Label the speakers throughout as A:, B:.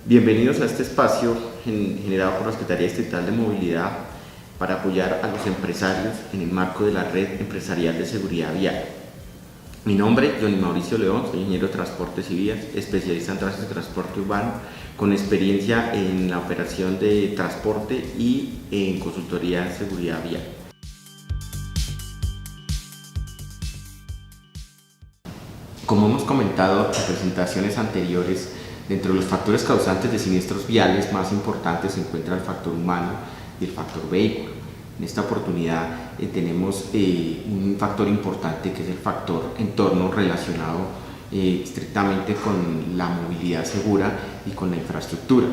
A: Bienvenidos a este espacio generado por la Secretaría Distrital de Movilidad para apoyar a los empresarios en el marco de la Red Empresarial de Seguridad Vial. Mi nombre es Johnny Mauricio León, soy ingeniero de transportes y vías, especialista en tránsito y transporte urbano, con experiencia en la operación de transporte y en consultoría de seguridad vial. Como hemos comentado en presentaciones anteriores, dentro de los factores causantes de siniestros viales más importantes se encuentra el factor humano y el factor vehículo. En esta oportunidad tenemos un factor importante que es el factor entorno relacionado estrictamente con la movilidad segura y con la infraestructura,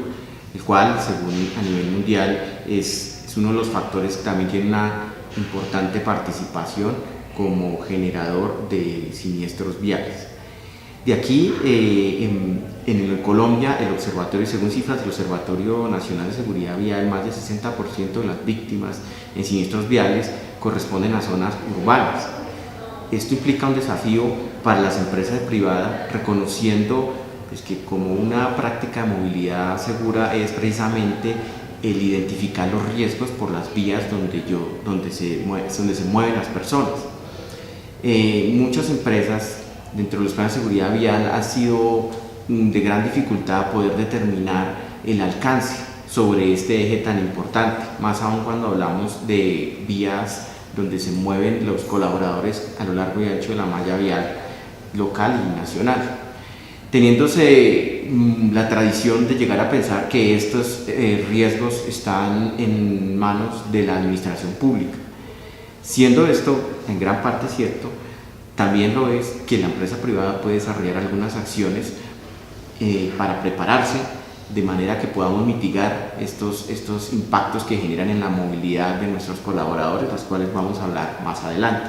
A: el cual, según a nivel mundial, es uno de los factores que también tiene una importante participación como generador de siniestros viales. De aquí, en Colombia, el observatorio, según cifras del Observatorio Nacional de Seguridad Vial, más del 60% de las víctimas en siniestros viales corresponden a zonas urbanas. Esto implica un desafío para las empresas privadas, reconociendo que como una práctica de movilidad segura es precisamente el identificar los riesgos por las vías donde se mueven las personas. Muchas empresas dentro de los planes de seguridad vial ha sido de gran dificultad poder determinar el alcance sobre este eje tan importante, más aún cuando hablamos de vías donde se mueven los colaboradores a lo largo y ancho de la malla vial local y nacional, teniéndose la tradición de llegar a pensar que estos riesgos están en manos de la administración pública. Siendo esto en gran parte cierto, también lo es que la empresa privada puede desarrollar algunas acciones para prepararse de manera que podamos mitigar estos impactos que generan en la movilidad de nuestros colaboradores, los cuales vamos a hablar más adelante.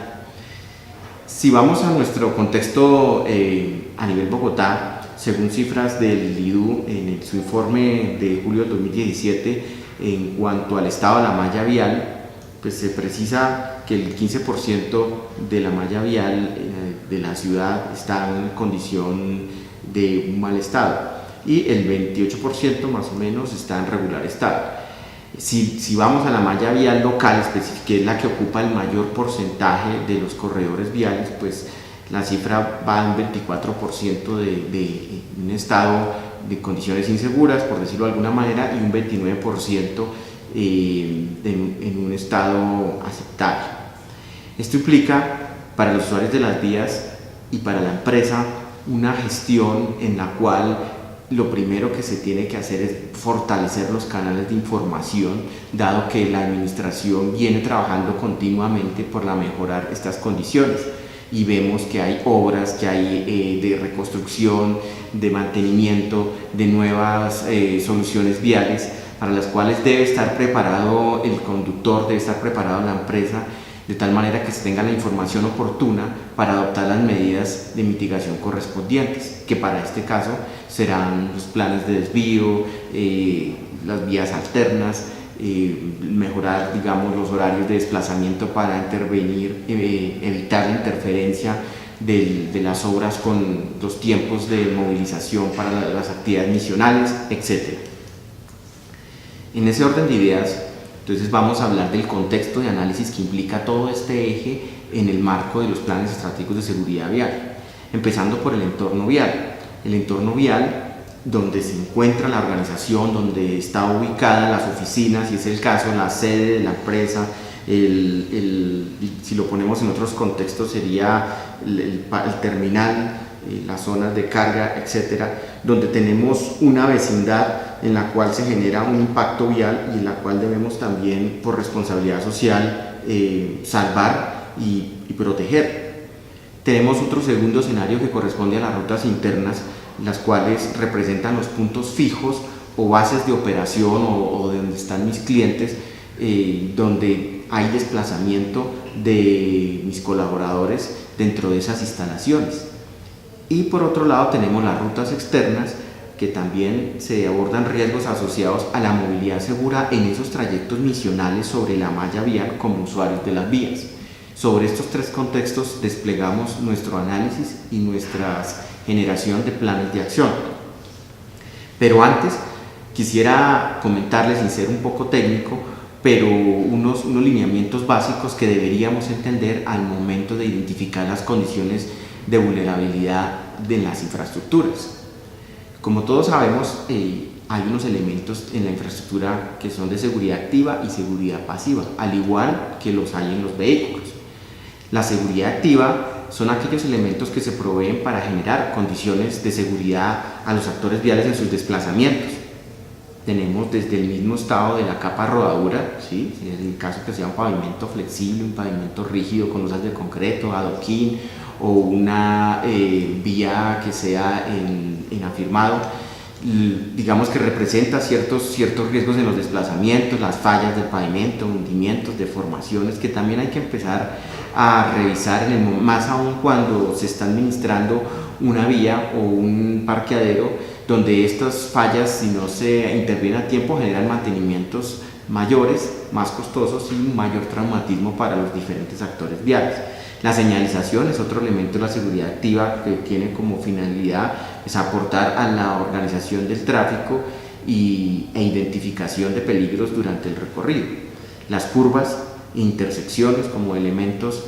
A: Si vamos a nuestro contexto a nivel Bogotá, según cifras del IDU en su informe de julio de 2017, en cuanto al estado de la malla vial, pues se precisa que el 15% de la malla vial de la ciudad está en condición de un mal estado y el 28% más o menos está en regular estado. Si vamos a la malla vial local, que es la que ocupa el mayor porcentaje de los corredores viales, pues la cifra va en 24% de un estado de condiciones inseguras, por decirlo de alguna manera, y un 29% en un estado aceptable. Esto implica para los usuarios de las vías y para la empresa una gestión en la cual lo primero que se tiene que hacer es fortalecer los canales de información, dado que la administración viene trabajando continuamente por mejorar estas condiciones y vemos que hay obras, que hay de reconstrucción, de mantenimiento, de nuevas soluciones viales para las cuales debe estar preparado el conductor, debe estar preparado la empresa, de tal manera que se tenga la información oportuna para adoptar las medidas de mitigación correspondientes, que para este caso serán los planes de desvío, las vías alternas, mejorar, digamos, los horarios de desplazamiento para intervenir, evitar la interferencia de las obras con los tiempos de movilización para las actividades misionales, etc. En ese orden de ideas, entonces vamos a hablar del contexto de análisis que implica todo este eje en el marco de los planes estratégicos de seguridad vial, empezando por el entorno vial. El entorno vial, donde se encuentra la organización, donde está ubicada las oficinas, si es el caso, la sede de la empresa, si lo ponemos en otros contextos sería el terminal, las zonas de carga, etcétera, donde tenemos una vecindad en la cual se genera un impacto vial y en la cual debemos también, por responsabilidad social, salvar y proteger. Tenemos otro segundo escenario que corresponde a las rutas internas, las cuales representan los puntos fijos o bases de operación o de donde están mis clientes, donde hay desplazamiento de mis colaboradores dentro de esas instalaciones. Y por otro lado tenemos las rutas externas, que también se abordan riesgos asociados a la movilidad segura en esos trayectos misionales sobre la malla vial como usuarios de las vías. Sobre estos tres contextos desplegamos nuestro análisis y nuestra generación de planes de acción. Pero antes Quisiera comentarles, sin ser un poco técnico, pero unos lineamientos básicos que deberíamos entender al momento de identificar las condiciones de vulnerabilidad de las infraestructuras. Como todos sabemos, hay unos elementos en la infraestructura que son de seguridad activa y seguridad pasiva, al igual que los hay en los vehículos. La seguridad activa son aquellos elementos que se proveen para generar condiciones de seguridad a los actores viales en sus desplazamientos. Tenemos desde el mismo estado de la capa rodadura, ¿sí? En el caso que sea un pavimento flexible, un pavimento rígido con losas de concreto, adoquín, o una vía que sea en afirmado, digamos que representa ciertos riesgos en los desplazamientos, las fallas del pavimento, hundimientos, deformaciones, que también hay que empezar a revisar, más aún cuando se está administrando una vía o un parqueadero, donde estas fallas, si no se interviene a tiempo, generan mantenimientos mayores, más costosos y un mayor traumatismo para los diferentes actores viales. La señalización es otro elemento de la seguridad activa que tiene como finalidad aportar a la organización del tráfico e identificación de peligros durante el recorrido. Las curvas e intersecciones como elementos,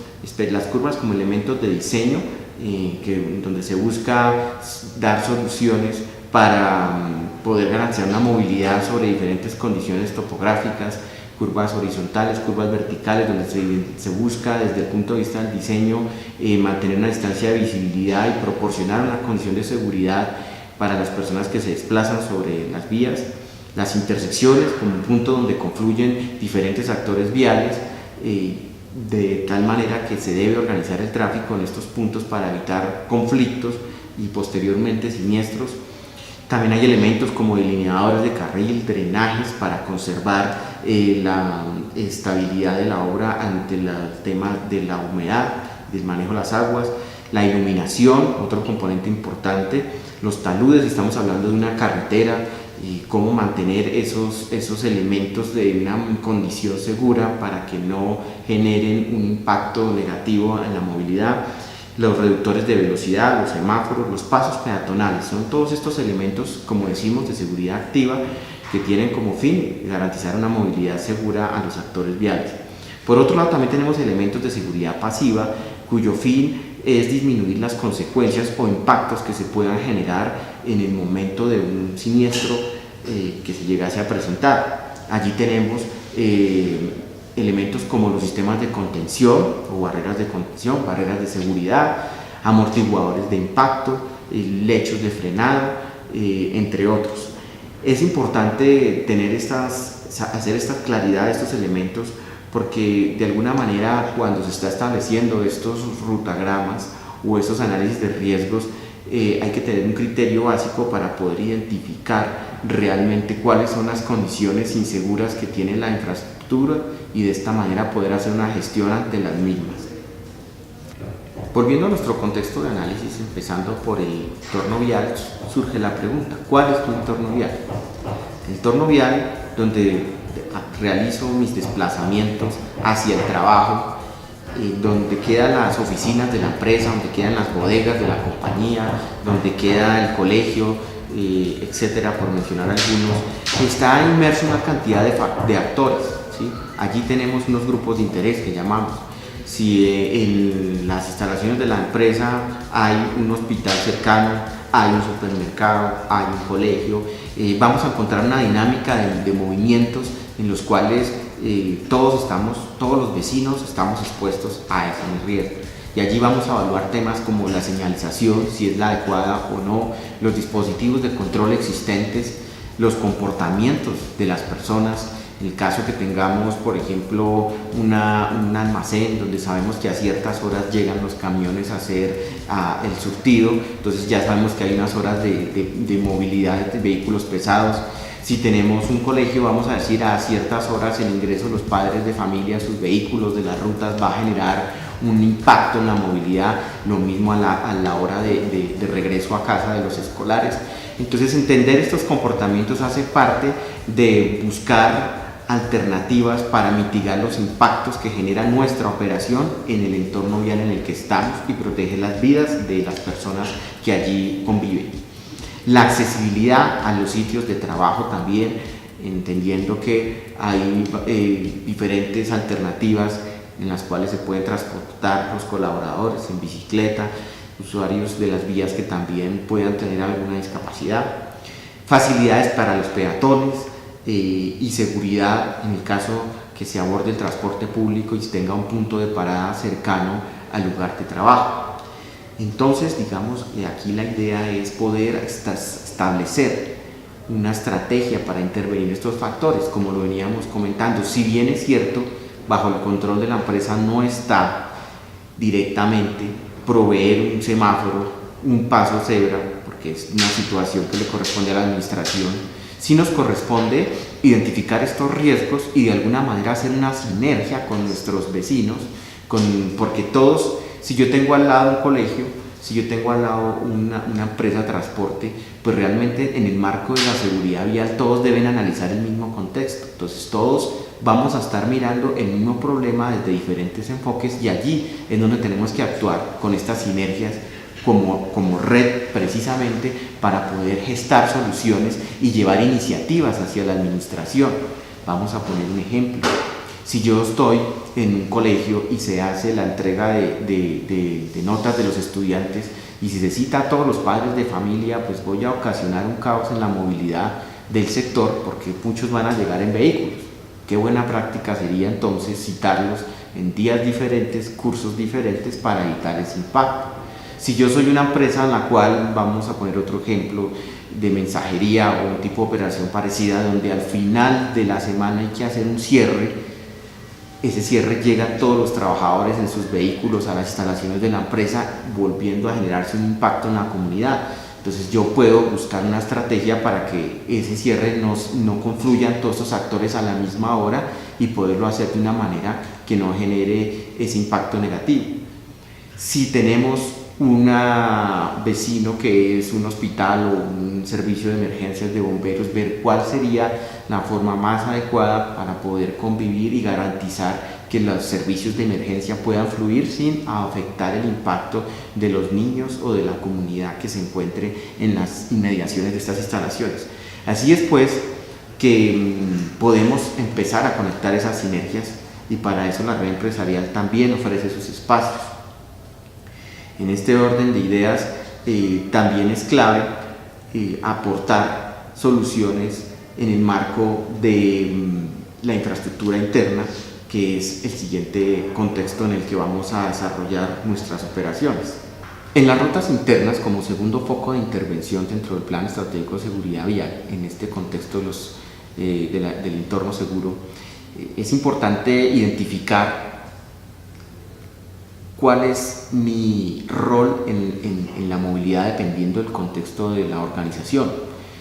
A: las curvas como elementos de diseño, donde se busca dar soluciones para poder garantizar una movilidad sobre diferentes condiciones topográficas, curvas horizontales, curvas verticales, donde se busca desde el punto de vista del diseño mantener una distancia de visibilidad y proporcionar una condición de seguridad para las personas que se desplazan sobre las vías. Las intersecciones como un punto donde confluyen diferentes actores viales, de tal manera que se debe organizar el tráfico en estos puntos para evitar conflictos y posteriormente siniestros. También hay elementos como delineadores de carril, drenajes para conservar la estabilidad de la obra ante el tema de la humedad, del manejo de las aguas. La iluminación, otro componente importante. Los taludes, estamos hablando de una carretera, y cómo mantener esos elementos de una condición segura para que no generen un impacto negativo en la movilidad. Los reductores de velocidad, los semáforos, los pasos peatonales, son todos estos elementos, como decimos, de seguridad activa que tienen como fin garantizar una movilidad segura a los actores viales. Por otro lado, también tenemos elementos de seguridad pasiva, cuyo fin es disminuir las consecuencias o impactos que se puedan generar en el momento de un siniestro que se llegase a presentar. Allí tenemos elementos como los sistemas de contención o barreras de contención, barreras de seguridad, amortiguadores de impacto, lechos de frenado, entre otros. Es importante hacer esta claridad de estos elementos, porque de alguna manera cuando se está estableciendo estos rutagramas o estos análisis de riesgos, hay que tener un criterio básico para poder identificar realmente cuáles son las condiciones inseguras que tiene la infraestructura y de esta manera poder hacer una gestión ante las mismas. Volviendo a nuestro contexto de análisis, empezando por el entorno vial, surge la pregunta: ¿cuál es tu entorno vial? El entorno vial donde realizo mis desplazamientos hacia el trabajo, donde quedan las oficinas de la empresa, donde quedan las bodegas de la compañía, donde queda el colegio, etcétera, por mencionar algunos. Está inmerso en una cantidad de actores, ¿sí? Allí tenemos unos grupos de interés que llamamos. Si en las instalaciones de la empresa hay un hospital cercano, hay un supermercado, hay un colegio, vamos a encontrar una dinámica de movimientos en los cuales todos los vecinos estamos expuestos a ese riesgo. Y allí vamos a evaluar temas como la señalización, si es la adecuada o no, los dispositivos de control existentes, los comportamientos de las personas. En el caso que tengamos, por ejemplo, un almacén donde sabemos que a ciertas horas llegan los camiones a hacer el surtido, entonces ya sabemos que hay unas horas de movilidad de vehículos pesados. Si tenemos un colegio, vamos a decir a ciertas horas el ingreso de los padres de familia, sus vehículos de las rutas va a generar un impacto en la movilidad, lo mismo a la hora de regreso a casa de los escolares. Entonces, entender estos comportamientos hace parte de buscar alternativas para mitigar los impactos que genera nuestra operación en el entorno vial en el que estamos y proteger las vidas de las personas que allí conviven. La accesibilidad a los sitios de trabajo también, entendiendo que hay diferentes alternativas en las cuales se pueden transportar los colaboradores en bicicleta, usuarios de las vías que también puedan tener alguna discapacidad, facilidades para los peatones y seguridad en el caso que se aborde el transporte público y tenga un punto de parada cercano al lugar de trabajo. Entonces, digamos que aquí la idea es poder establecer una estrategia para intervenir estos factores, como lo veníamos comentando. Si bien es cierto, bajo el control de la empresa no está directamente proveer un semáforo, un paso cebra, porque es una situación que le corresponde a la administración, sí nos corresponde identificar estos riesgos y de alguna manera hacer una sinergia con nuestros vecinos, porque todos, si yo tengo al lado un colegio, si yo tengo al lado una empresa de transporte, pues realmente en el marco de la seguridad vial todos deben analizar el mismo contexto. Entonces todos vamos a estar mirando el mismo problema desde diferentes enfoques y allí es donde tenemos que actuar con estas sinergias como red precisamente para poder gestar soluciones y llevar iniciativas hacia la administración. Vamos a poner un ejemplo. Si yo estoy en un colegio y se hace la entrega de notas de los estudiantes y si se cita a todos los padres de familia, pues voy a ocasionar un caos en la movilidad del sector porque muchos van a llegar en vehículos. Qué buena práctica sería entonces citarlos en días diferentes, cursos diferentes para evitar ese impacto. Si yo soy una empresa en la cual, vamos a poner otro ejemplo de mensajería o un tipo de operación parecida donde al final de la semana hay que hacer un cierre, ese cierre llega a todos los trabajadores en sus vehículos a las instalaciones de la empresa, volviendo a generarse un impacto en la comunidad. Entonces yo puedo buscar una estrategia para que ese cierre no confluyan todos estos actores a la misma hora y poderlo hacer de una manera que no genere ese impacto negativo. Si tenemos un vecino que es un hospital o un servicio de emergencias de bomberos, ver cuál sería la forma más adecuada para poder convivir y garantizar que los servicios de emergencia puedan fluir sin afectar el impacto de los niños o de la comunidad que se encuentre en las inmediaciones de estas instalaciones. Así es pues que podemos empezar a conectar esas sinergias y para eso la red empresarial también ofrece sus espacios. En este orden de ideas también es clave aportar soluciones en el marco de la infraestructura interna, que es el siguiente contexto en el que vamos a desarrollar nuestras operaciones. En las rutas internas, como segundo foco de intervención dentro del Plan Estratégico de Seguridad Vial, en este contexto del entorno seguro, es importante identificar cuál es mi rol en la movilidad dependiendo del contexto de la organización.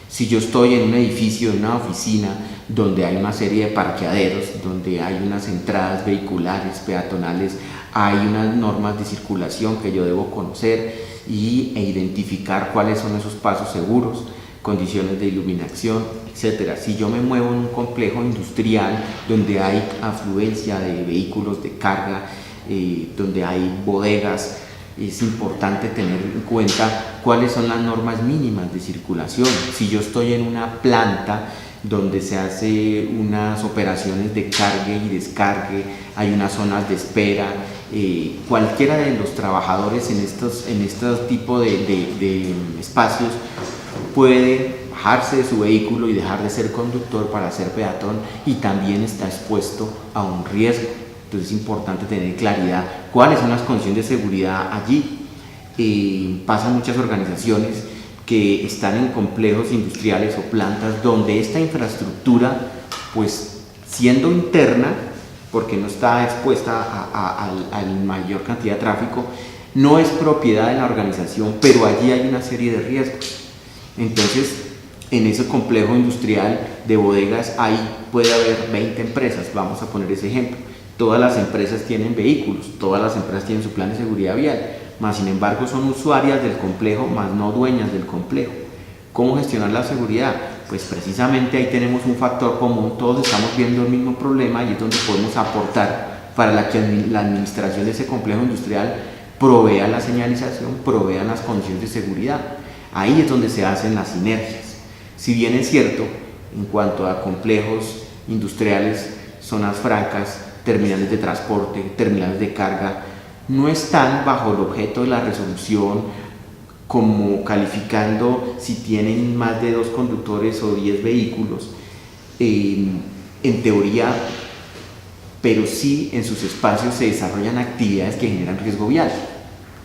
A: Si yo estoy en un edificio, en una oficina, donde hay una serie de parqueaderos, donde hay unas entradas vehiculares, peatonales, hay unas normas de circulación que yo debo conocer e identificar cuáles son esos pasos seguros, condiciones de iluminación, etc. Si yo me muevo en un complejo industrial donde hay afluencia de vehículos de carga, donde hay bodegas, es importante tener en cuenta cuáles son las normas mínimas de circulación. Si yo estoy en una planta donde se hace unas operaciones de cargue y descargue, hay unas zonas de espera, cualquiera de los trabajadores en estos tipos de espacios puede bajarse de su vehículo y dejar de ser conductor para ser peatón y también está expuesto a un riesgo. Entonces es importante tener claridad cuáles son las condiciones de seguridad allí. Pasan muchas organizaciones que están en complejos industriales o plantas donde esta infraestructura, pues siendo interna, porque no está expuesta a la mayor cantidad de tráfico, no es propiedad de la organización, pero allí hay una serie de riesgos. Entonces, en ese complejo industrial de bodegas puede haber 20 empresas, vamos a poner ese ejemplo. Todas las empresas tienen vehículos, todas las empresas tienen su plan de seguridad vial, mas sin embargo son usuarias del complejo, más no dueñas del complejo. ¿Cómo gestionar la seguridad? Pues precisamente ahí tenemos un factor común, todos estamos viendo el mismo problema y es donde podemos aportar para que la administración de ese complejo industrial provea la señalización, provea las condiciones de seguridad. Ahí es donde se hacen las sinergias. Si bien es cierto, en cuanto a complejos industriales, zonas francas, terminales de transporte, terminales de carga, no están bajo el objeto de la resolución como calificando si tienen más de 2 conductores o 10 vehículos, en teoría, pero sí en sus espacios se desarrollan actividades que generan riesgo vial.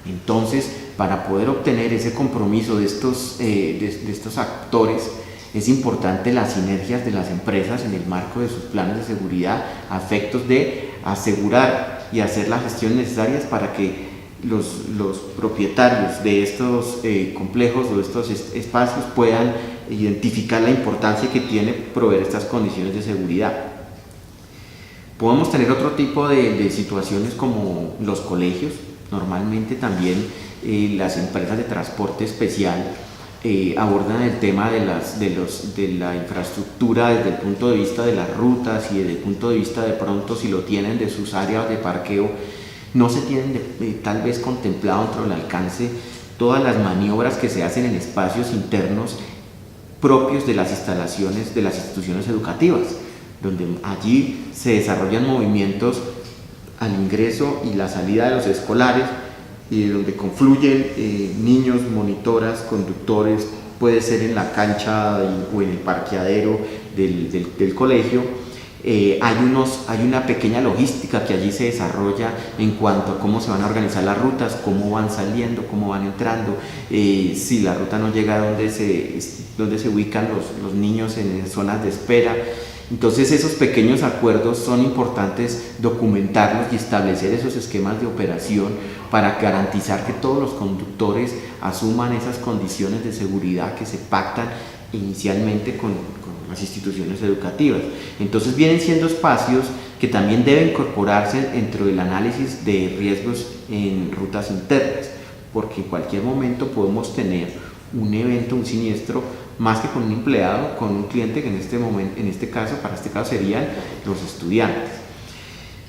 A: Entonces, para poder obtener ese compromiso de estos actores, es importante las sinergias de las empresas en el marco de sus planes de seguridad a efectos de asegurar y hacer las gestiones necesarias para que los propietarios de estos complejos o de estos espacios puedan identificar la importancia que tiene proveer estas condiciones de seguridad. Podemos tener otro tipo de situaciones como los colegios. Normalmente también las empresas de transporte especial abordan el tema de la infraestructura desde el punto de vista de las rutas y desde el punto de vista de pronto si lo tienen de sus áreas de parqueo. No se tienen tal vez contemplado dentro del alcance todas las maniobras que se hacen en espacios internos propios de las instalaciones de las instituciones educativas, donde allí se desarrollan movimientos al ingreso y la salida de los escolares, donde confluyen niños, monitoras, conductores, puede ser en la cancha o en el parqueadero del colegio. Hay una pequeña logística que allí se desarrolla en cuanto a cómo se van a organizar las rutas, cómo van saliendo, cómo van entrando, si la ruta no llega a donde se ubican los niños en zonas de espera. Entonces esos pequeños acuerdos son importantes documentarlos y establecer esos esquemas de operación para garantizar que todos los conductores asuman esas condiciones de seguridad que se pactan inicialmente con las instituciones educativas. Entonces vienen siendo espacios que también deben incorporarse dentro del análisis de riesgos en rutas internas, porque en cualquier momento podemos tener un evento, un siniestro, más que con un empleado, con un cliente que para este caso serían los estudiantes.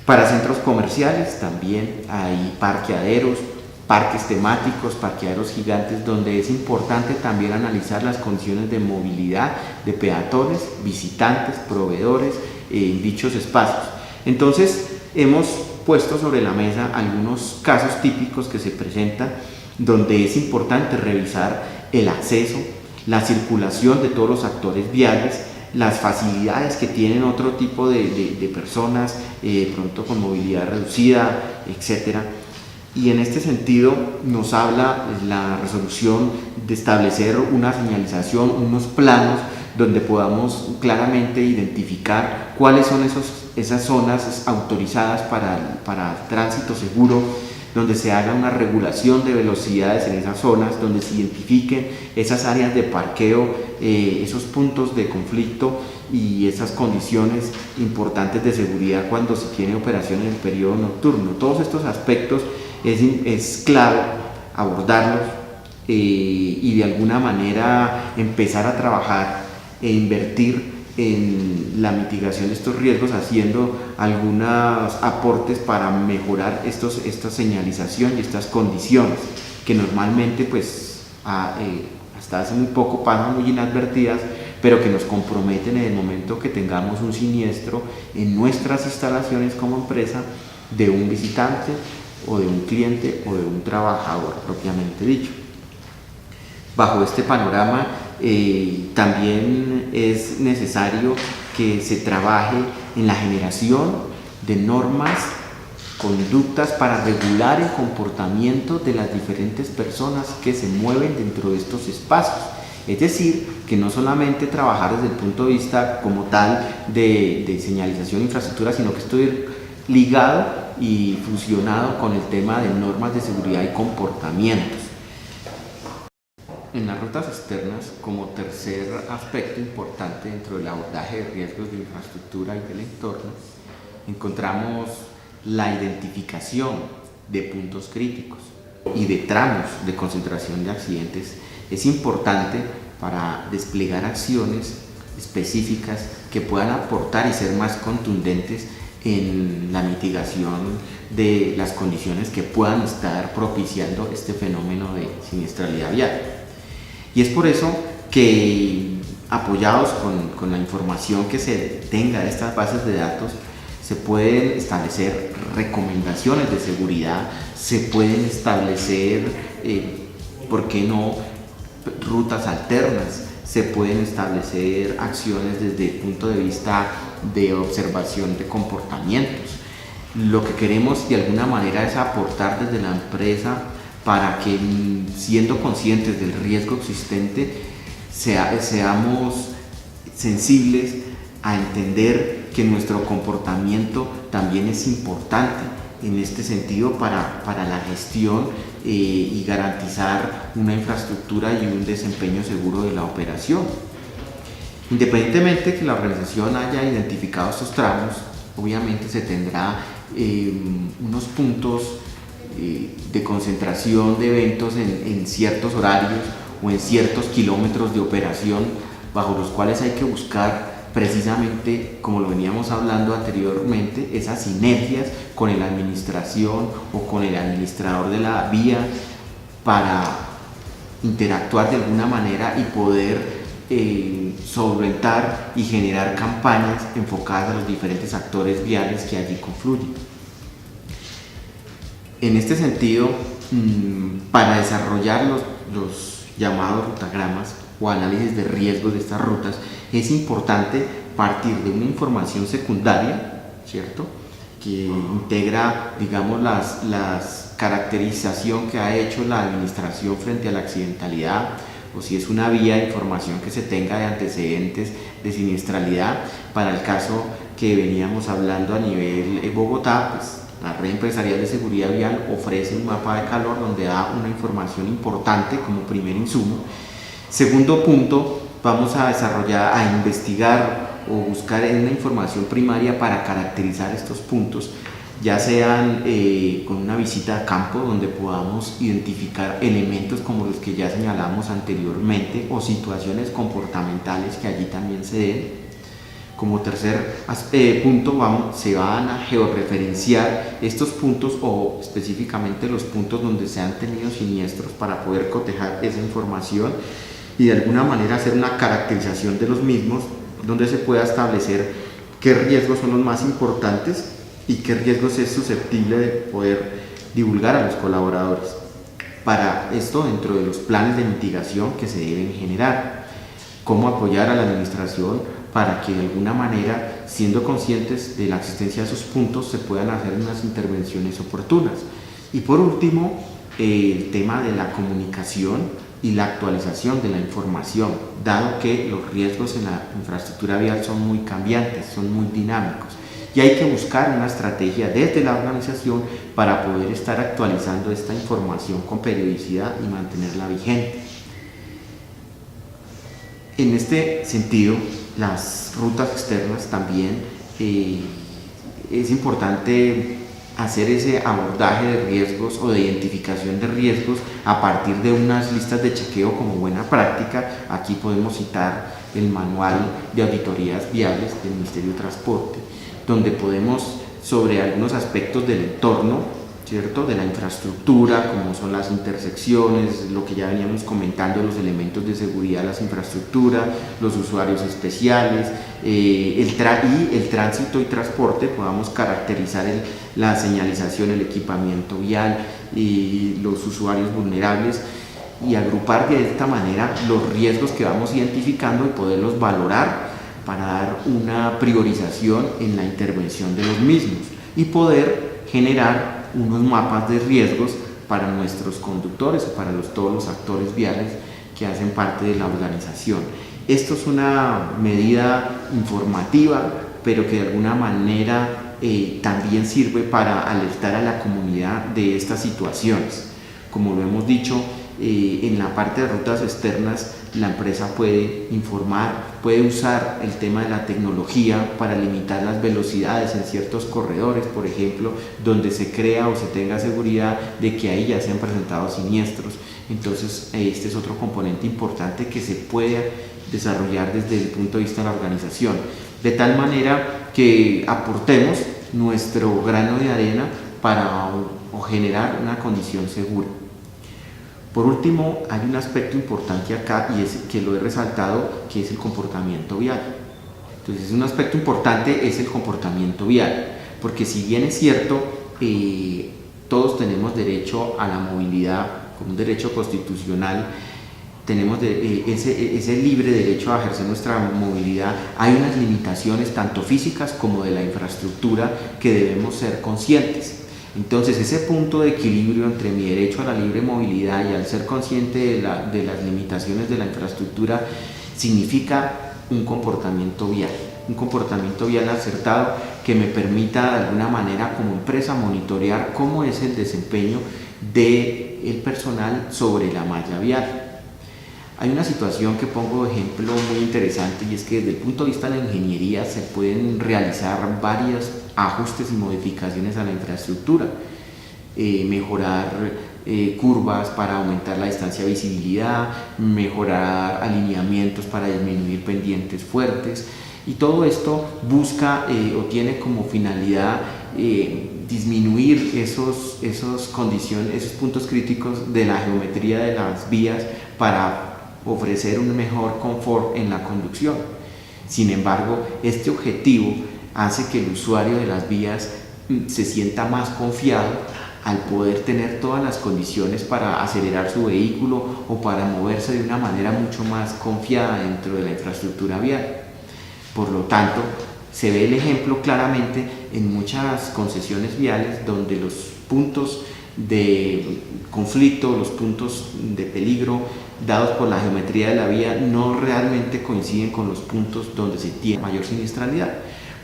A: Para centros comerciales también hay parqueaderos, parques temáticos, parqueaderos gigantes, donde es importante también analizar las condiciones de movilidad de peatones, visitantes, proveedores en dichos espacios. Entonces hemos puesto sobre la mesa algunos casos típicos que se presentan donde es importante revisar el acceso, la circulación de todos los actores viales, las facilidades que tienen otro tipo de personas, pronto con movilidad reducida, etcétera. Y en este sentido nos habla la resolución de establecer una señalización, unos planos donde podamos claramente identificar cuáles son esas zonas autorizadas para tránsito seguro, donde se haga una regulación de velocidades en esas zonas, donde se identifiquen esas áreas de parqueo, esos puntos de conflicto y esas condiciones importantes de seguridad cuando se tiene operación en el periodo nocturno. Todos estos aspectos es clave abordarlos y de alguna manera empezar a trabajar e invertir en la mitigación de estos riesgos, haciendo algunos aportes para mejorar esta señalización y estas condiciones que normalmente pues hasta hace muy poco pasan muy inadvertidas, pero que nos comprometen en el momento que tengamos un siniestro en nuestras instalaciones como empresa de un visitante o de un cliente o de un trabajador propiamente dicho. Bajo este panorama también es necesario que se trabaje en la generación de normas, conductas para regular el comportamiento de las diferentes personas que se mueven dentro de estos espacios. Es decir, que no solamente trabajar desde el punto de vista como tal de señalización e infraestructura, sino que estoy ligado y fusionado con el tema de normas de seguridad y comportamientos. En las rutas externas, como tercer aspecto importante dentro del abordaje de riesgos de infraestructura y del entorno, encontramos la identificación de puntos críticos y de tramos de concentración de accidentes. Es importante para desplegar acciones específicas que puedan aportar y ser más contundentes en la mitigación de las condiciones que puedan estar propiciando este fenómeno de siniestralidad vial. Y es por eso que, apoyados con la información que se tenga de estas bases de datos, se pueden establecer recomendaciones de seguridad, se pueden establecer, ¿por qué no?, rutas alternas, se pueden establecer acciones desde el punto de vista de observación de comportamientos. Lo que queremos de alguna manera es aportar desde la empresa para que, siendo conscientes del riesgo existente, seamos sensibles a entender que nuestro comportamiento también es importante en este sentido para la gestión y garantizar una infraestructura y un desempeño seguro de la operación. Independientemente que la organización haya identificado estos tramos, obviamente se tendrá unos puntos de concentración de eventos en ciertos horarios o en ciertos kilómetros de operación, bajo los cuales hay que buscar precisamente, como lo veníamos hablando anteriormente, esas sinergias con la administración o con el administrador de la vía para interactuar de alguna manera y poder solventar y generar campañas enfocadas a los diferentes actores viales que allí confluyen. En este sentido, para desarrollar los llamados rutagramas o análisis de riesgos de estas rutas, es importante partir de una información secundaria, ¿cierto?, que integra, digamos, las caracterización que ha hecho la administración frente a la accidentalidad, o si es una vía, información que se tenga de antecedentes de siniestralidad. Para el caso que veníamos hablando a nivel Bogotá, pues la Red Empresarial de Seguridad Vial ofrece un mapa de calor donde da una información importante como primer insumo. Segundo punto, vamos a desarrollar, a investigar o buscar una información primaria para caracterizar estos puntos, ya sean con una visita a campo donde podamos identificar elementos como los que ya señalamos anteriormente o situaciones comportamentales que allí también se den. Como tercer punto, se van a georreferenciar estos puntos o específicamente los puntos donde se han tenido siniestros para poder cotejar esa información y de alguna manera hacer una caracterización de los mismos, donde se pueda establecer qué riesgos son los más importantes y qué riesgos es susceptible de poder divulgar a los colaboradores. Para esto, dentro de los planes de mitigación que se deben generar, cómo apoyar a la administración para que de alguna manera, siendo conscientes de la existencia de esos puntos, se puedan hacer unas intervenciones oportunas. Y por último, el tema de la comunicación y la actualización de la información, dado que los riesgos en la infraestructura vial son muy cambiantes, son muy dinámicos, y hay que buscar una estrategia desde la organización para poder estar actualizando esta información con periodicidad y mantenerla vigente. En este sentido, las rutas externas también es importante hacer ese abordaje de riesgos o de identificación de riesgos a partir de unas listas de chequeo como buena práctica. Aquí podemos citar el manual de auditorías viales del Ministerio de Transporte, donde podemos, sobre algunos aspectos del entorno, ¿cierto?, de la infraestructura, como son las intersecciones, lo que ya veníamos comentando, los elementos de seguridad de las infraestructuras, los usuarios especiales, y el tránsito y transporte, podamos caracterizar la señalización, el equipamiento vial y los usuarios vulnerables, y agrupar de esta manera los riesgos que vamos identificando y poderlos valorar para dar una priorización en la intervención de los mismos y poder generar unos mapas de riesgos para nuestros conductores o para todos los actores viales que hacen parte de la organización. Esto es una medida informativa, pero que de alguna manera también sirve para alertar a la comunidad de estas situaciones. Como lo hemos dicho, en la parte de rutas externas, la empresa puede informar, puede usar el tema de la tecnología para limitar las velocidades en ciertos corredores, por ejemplo, donde se crea o se tenga seguridad de que ahí ya se han presentado siniestros. Entonces, este es otro componente importante que se puede desarrollar desde el punto de vista de la organización, de tal manera que aportemos nuestro grano de arena para generar una condición segura. Por último, hay un aspecto importante acá y es que lo he resaltado, que es el comportamiento vial. Entonces, un aspecto importante es el comportamiento vial, porque si bien es cierto, todos tenemos derecho a la movilidad como un derecho constitucional, tenemos ese libre derecho a ejercer nuestra movilidad, hay unas limitaciones tanto físicas como de la infraestructura que debemos ser conscientes. Entonces, ese punto de equilibrio entre mi derecho a la libre movilidad y al ser consciente de las limitaciones de la infraestructura significa un comportamiento vial acertado que me permita de alguna manera como empresa monitorear cómo es el desempeño del personal sobre la malla vial. Hay una situación que pongo de ejemplo muy interesante y es que desde el punto de vista de la ingeniería se pueden realizar varios ajustes y modificaciones a la infraestructura, mejorar curvas para aumentar la distancia de visibilidad, mejorar alineamientos para disminuir pendientes fuertes, y todo esto busca o tiene como finalidad disminuir esos puntos críticos de la geometría de las vías para ofrecer un mejor confort en la conducción. Sin embargo, este objetivo hace que el usuario de las vías se sienta más confiado al poder tener todas las condiciones para acelerar su vehículo o para moverse de una manera mucho más confiada dentro de la infraestructura vial. Por lo tanto, se ve el ejemplo claramente en muchas concesiones viales donde los puntos de conflicto, los puntos de peligro dados por la geometría de la vía no realmente coinciden con los puntos donde se tiene mayor siniestralidad.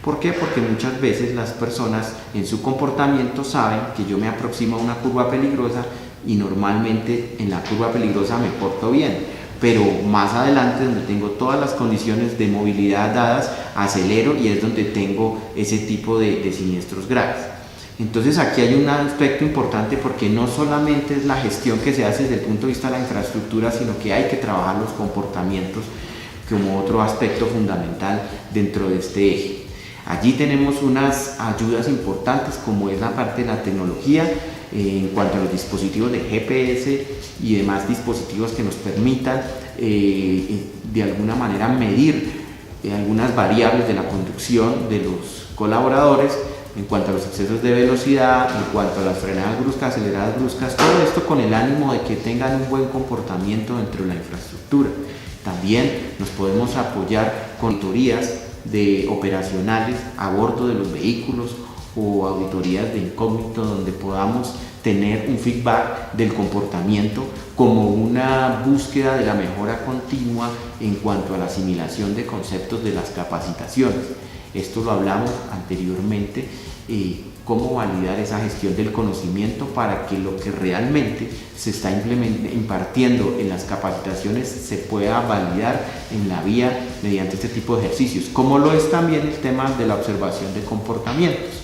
A: ¿Por qué? Porque muchas veces las personas en su comportamiento saben que yo me aproximo a una curva peligrosa y normalmente en la curva peligrosa me porto bien, pero más adelante, donde tengo todas las condiciones de movilidad dadas, acelero y es donde tengo ese tipo de siniestros graves. Entonces aquí hay un aspecto importante porque no solamente es la gestión que se hace desde el punto de vista de la infraestructura, sino que hay que trabajar los comportamientos como otro aspecto fundamental dentro de este eje. Allí tenemos unas ayudas importantes como es la parte de la tecnología en cuanto a los dispositivos de GPS y demás dispositivos que nos permitan de alguna manera medir algunas variables de la conducción de los colaboradores en cuanto a los excesos de velocidad, en cuanto a las frenadas bruscas, aceleradas bruscas, todo esto con el ánimo de que tengan un buen comportamiento dentro de la infraestructura. También nos podemos apoyar con auditorías operacionales a bordo de los vehículos o auditorías de incógnito donde podamos tener un feedback del comportamiento como una búsqueda de la mejora continua en cuanto a la asimilación de conceptos de las capacitaciones. Esto lo hablamos anteriormente, cómo validar esa gestión del conocimiento para que lo que realmente se está impartiendo en las capacitaciones se pueda validar en la vía mediante este tipo de ejercicios, como lo es también el tema de la observación de comportamientos.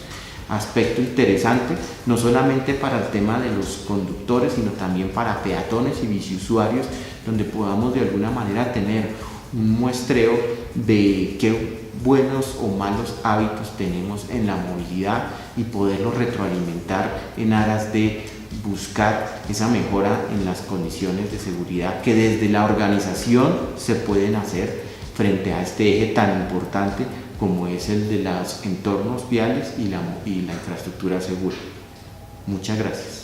A: Aspecto interesante, no solamente para el tema de los conductores, sino también para peatones y biciusuarios, donde podamos de alguna manera tener un muestreo de qué buenos o malos hábitos tenemos en la movilidad y poderlos retroalimentar en aras de buscar esa mejora en las condiciones de seguridad que desde la organización se pueden hacer frente a este eje tan importante como es el de los entornos viales y la infraestructura segura. Muchas gracias.